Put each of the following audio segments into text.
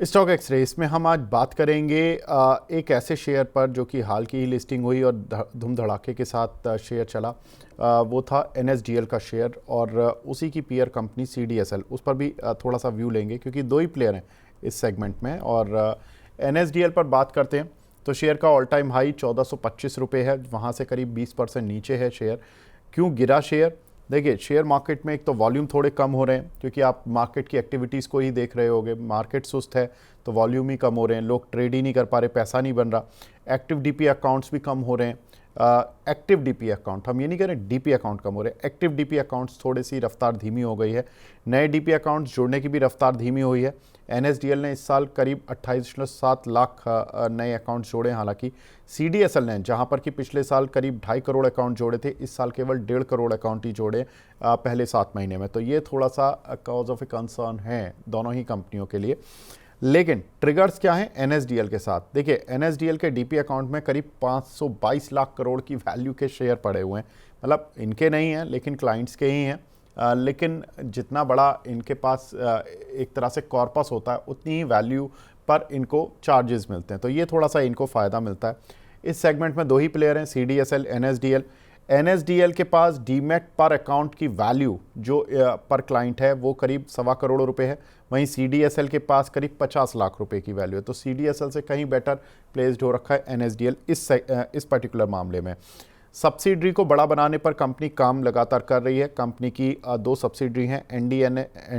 Stock x ray इसमें हम आज बात करेंगे एक ऐसे शेयर पर जो कि हाल की ही लिस्टिंग हुई और धूम धड़ाके के साथ शेयर चला। वो था NSDL का शेयर और उसी की पीयर कंपनी CDSL। उस पर भी थोड़ा सा व्यू लेंगे क्योंकि दो ही प्लेयर हैं इस सेगमेंट में। और NSDL पर बात करते हैं तो शेयर का ऑल टाइम हाई 1425 रुपये है, वहाँ से करीब 20% नीचे है शेयर। क्यों गिरा शेयर? देखिए, शेयर मार्केट में एक तो वॉल्यूम थोड़े कम हो रहे हैं क्योंकि आप मार्केट की एक्टिविटीज़ को ही देख रहे होगे। मार्केट सुस्त है तो वॉल्यूम ही कम हो रहे हैं, लोग ट्रेड ही नहीं कर पा रहे, पैसा नहीं बन रहा। एक्टिव DP अकाउंट्स भी कम हो रहे हैं। एक्टिव DP अकाउंट, हम ये नहीं कह रहे DP अकाउंट कम हो रहे हैं, एक्टिव DP अकाउंट्स थोड़ी सी रफ्तार धीमी हो गई है। नए DP अकाउंट्स जोड़ने की भी रफ्तार धीमी हुई है। NSDL ने इस साल करीब 28.7 लाख नए अकाउंट जोड़े। हालांकि CDSL ने, जहां पर कि पिछले साल करीब 2.5 करोड़ अकाउंट जोड़े थे, इस साल केवल 1.5 करोड़ अकाउंट ही जोड़े पहले 7 महीने में। तो ये थोड़ा सा कॉज ऑफ ए कंसर्न है दोनों ही कंपनियों के लिए। लेकिन ट्रिगर्स क्या हैं NSDL के साथ? देखिए, NSDL के DP अकाउंट में करीब 522 लाख करोड़ की वैल्यू के शेयर पड़े हुए हैं। मतलब इनके नहीं हैं लेकिन क्लाइंट्स के ही हैं। लेकिन जितना बड़ा इनके पास एक तरह से कॉर्पस होता है, उतनी ही वैल्यू पर इनको चार्जेस मिलते हैं, तो ये थोड़ा सा इनको फ़ायदा मिलता है। इस सेगमेंट में दो ही प्लेयर हैं, CDSL, NSDL। NSDL के पास डीमैट पर अकाउंट की वैल्यू जो पर क्लाइंट है वो करीब 1.25 करोड़ रुपए है। वहीं CDSL के पास करीब 50 लाख रुपए की वैल्यू है। तो CDSL से कहीं बेटर प्लेस्ड हो रखा है NSDL इस पर्टिकुलर मामले में। सब्सिडरी को बड़ा बनाने पर कंपनी काम लगातार कर रही है। कंपनी की दो सब्सिडरी हैं,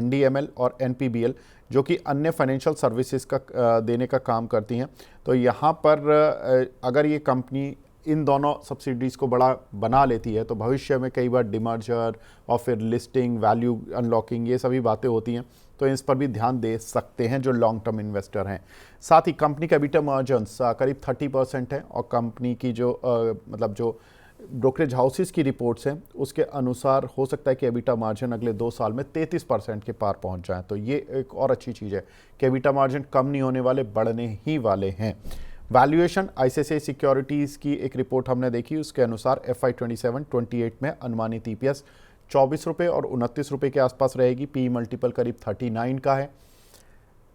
NDML और NPBL, जो कि अन्य फाइनेंशियल सर्विसेज का देने का काम करती हैं। तो यहाँ पर अगर ये कंपनी इन दोनों सब्सिडरीज को बड़ा बना लेती है तो भविष्य में कई बार डिमर्जर और फिर लिस्टिंग, वैल्यू अनलॉकिंग, ये सभी बातें होती हैं, तो इस पर भी ध्यान दे सकते हैं जो लॉन्ग टर्म इन्वेस्टर हैं। साथ ही कंपनी का EBITDA मार्जिन्स करीब 30% है और कंपनी की जो मतलब जो ब्रोकरेज हाउसेस की रिपोर्ट्स हैं उसके अनुसार हो सकता है कि EBITDA मार्जिन अगले 2 साल में 33% के पार पहुंच जाए। तो ये एक और अच्छी चीज़ है कि EBITDA मार्जिन कम नहीं होने वाले, बढ़ने ही वाले हैं। वैल्यूएशन, ICICI सिक्योरिटीज़ की एक रिपोर्ट हमने देखी, उसके अनुसार FY 27-28 में अनुमानित EPS 24 रुपये और 29 रुपये के आसपास रहेगी। PE मल्टीपल करीब 39 का है।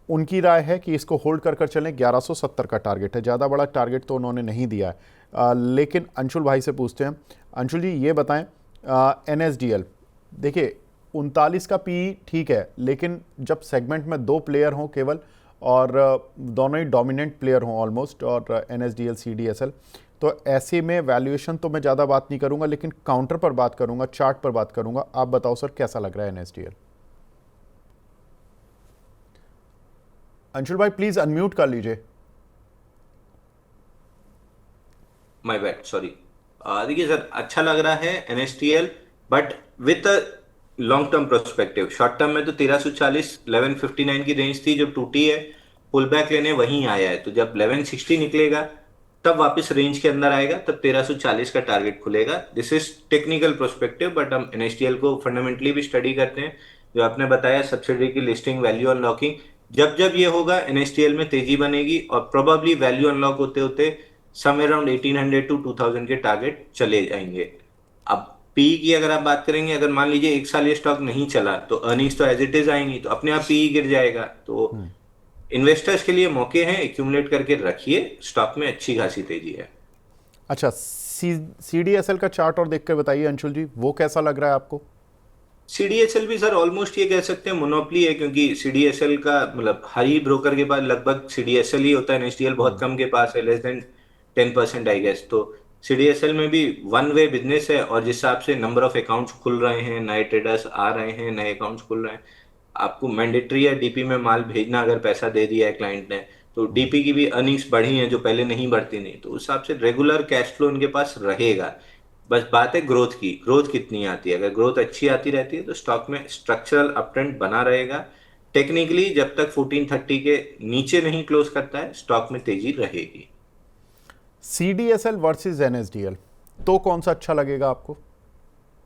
उनकी राय है कि इसको होल्ड कर चलें। 1170 का टारगेट है, ज़्यादा बड़ा टारगेट तो उन्होंने नहीं दिया है। लेकिन अंशुल भाई से पूछते हैं। अंशुल जी, ये बताएं, NSDL, देखिए 39 का PE ठीक है, लेकिन जब सेगमेंट में दो प्लेयर हों केवल और दोनों ही डोमिनेंट प्लेयर हों ऑलमोस्ट, और NSDL CDSL, तो ऐसे में वैल्यूएशन तो मैं ज़्यादा बात नहीं करूँगा लेकिन काउंटर पर बात करूँगा, चार्ट पर बात करूँगा। आप बताओ सर, कैसा लग रहा है NSDL? अंशुल भाई प्लीज अनम्यूट कर लीजिए। My bad, sorry. देखिए सर, अच्छा लग रहा है NSTL, but with a long term prospective. Short term में तो 1340 1159 की रेंज थी, जो टूटी है, पुल बैक लेने वहीं आया है। तो जब 1160 निकलेगा तब वापस रेंज के अंदर आएगा, तब 1340 का टारगेट खुलेगा। This is technical prospective, but हम NSTL को फंडामेंटली भी स्टडी करते हैं। जो आपने बताया, सब्सिडी की लिस्टिंग, वैल्यू अनलॉकिंग, जब जब ये होगा NSTL में तेजी बनेगी और प्रोबेबली वैल्यू अनलॉक होते होते समवेयर अराउंड 1800 टू 2000 के टारगेट चले जाएंगे। अब पीई की अगर आप बात करेंगे, अगर मान लीजिए एक साल ये स्टॉक नहीं चला तो अर्निंग्स तो एज इट इज आएंगी, तो अपने आप पीई गिर जाएगा। तो इन्वेस्टर्स के लिए मौके हैं, एक्यूमुलेट करके रखिए, स्टॉक में अच्छी खासी तेजी है। अच्छा, CDSL का चार्ट और देखकर बताइए अंशुल जी, वो कैसा लग रहा है आपको? CDSL भी सर ऑलमोस्ट ये कह सकते हैं मोनोपली है, क्योंकि CDSL का मतलब हर ही ब्रोकर के पास लगभग CDSL ही होता है। NSDL बहुत कम के पास है, लेस देन 10% आई गेस। तो CDSL में भी वन वे बिजनेस है, और जिस हिसाब से नंबर ऑफ अकाउंट्स खुल रहे हैं, नए ट्रेडर्स आ रहे हैं, नए अकाउंट्स खुल रहे हैं, आपको मैंडेटरी है DP में माल भेजना। अगर पैसा दे दिया है क्लाइंट ने, तो DP की भी अर्निंग्स बढ़ी हैं जो पहले नहीं बढ़ती, नहीं तो उस हिसाब से रेगुलर कैश फ्लो उनके पास रहेगा। बस बात है ग्रोथ की, ग्रोथ कितनी आती है। अगर ग्रोथ अच्छी आती रहती है तो स्टॉक में स्ट्रक्चरल अपट्रेंड बना रहेगा। टेक्निकली जब तक 1430 के नीचे नहीं क्लोज करता है, स्टॉक में तेजी रहेगी। CDSL वर्सेस NSDL, तो कौन सा अच्छा लगेगा आपको?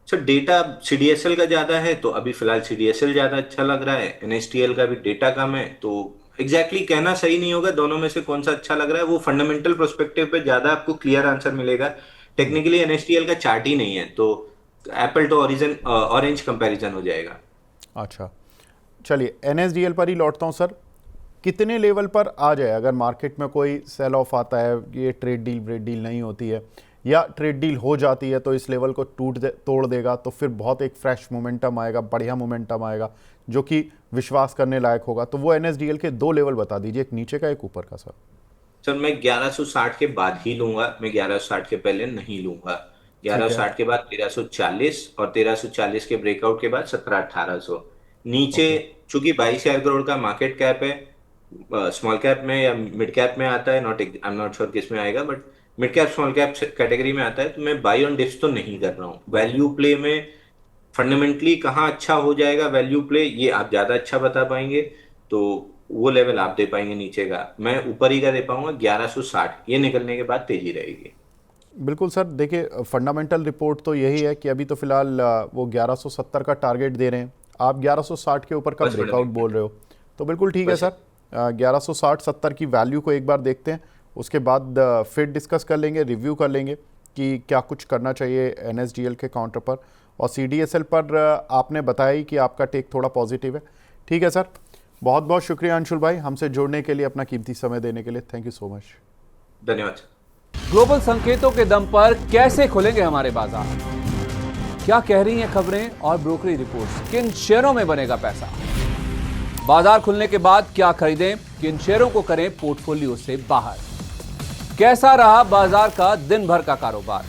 सर डेटा CDSL का ज्यादा है, तो अभी फिलहाल CDSL ज्यादा अच्छा लग रहा है। NSTL का भी डेटा कम है, तो एग्जैक्टली exactly कहना सही नहीं होगा दोनों में से कौन सा अच्छा लग रहा है। वो फंडामेंटल प्रोस्पेक्टिव पे ज्यादा आपको क्लियर आंसर मिलेगा। टेक्निकली NSTL का चार्ट ही नहीं है, तो apple to origin orange comparison हो जाएगा। अच्छा, चलिए NSDL पर ही लौटता हूँ सर। कितने लेवल पर आ जाए अगर मार्केट में कोई सेल ऑफ आता है, ये ट्रेड डील नहीं होती है या ट्रेड डील हो जाती है तो इस लेवल को तोड़ देगा, तो फिर बहुत एक फ्रेश मोमेंटम आएगा, बढ़िया मोमेंटम आएगा जो कि विश्वास करने लायक होगा। तो वो एनएसडीएल के 2 लेवल बता दीजिए, एक नीचे का एक ऊपर का सर। सर मैं 1160 के बाद ही लूंगा, मैं 1160 के पहले नहीं लूंगा। ठीक है। 1160 के बाद 1340 और 1340 के ब्रेकआउट के बाद 17-1800 नीचे। ओके। चूंकि 22,000 करोड़ का मार्केट कैप है, स्मॉल कैप में या मिड कैप में आता है, not I am not sure किस में आएगा, but mid cap small cap category में आता है, तो मैं बाई ऑन डिप्स तो नहीं कर रहा हूँ। वैल्यू प्ले में फंडामेंटली कहाँ अच्छा हो जाएगा वैल्यू प्ले, ये आप ज्यादा अच्छा बता पाएंगे, तो वो लेवल आप दे पाएंगे नीचे का, मैं ऊपर ही का दे पाऊंगा 1160, ये निकलने के बाद तेजी रहेगी। बिल्कुल सर, देखिए फंडामेंटल रिपोर्ट तो यही है कि अभी तो फिलहाल वो 1170 का टारगेट दे रहे हैं, आप 1160 के ऊपर का बस ब्रेकआउट बोल रहे हो, तो बिल्कुल ठीक है बस सर। 1160-70 की वैल्यू को एक बार देखते हैं, उसके बाद फिर डिस्कस कर लेंगे, रिव्यू कर लेंगे कि क्या कुछ करना चाहिए एनएसडीएल के काउंटर पर। और सीडीएसएल पर आपने बताया ही कि आपका टेक थोड़ा पॉजिटिव है। ठीक है सर, बहुत बहुत शुक्रिया अंशुल भाई, हमसे जुड़ने के लिए, अपना कीमती समय देने के लिए। Thank you so much. धन्यवाद। ग्लोबल संकेतों के दम पर कैसे खुलेंगे हमारे बाजार, क्या कह रही हैं खबरें और ब्रोकरी रिपोर्ट्स, किन शेयरों में बनेगा पैसा, बाजार खुलने के बाद क्या खरीदें, किन शेयरों को करें पोर्टफोलियो से बाहर, कैसा रहा बाजार का दिन भर का कारोबार,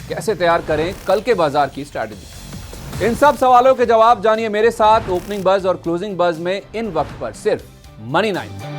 कैसे तैयार करें कल के बाजार की स्ट्रैटेजी। इन सब सवालों के जवाब जानिए मेरे साथ ओपनिंग बज और क्लोजिंग बज में इन वक्त पर सिर्फ मनी 9।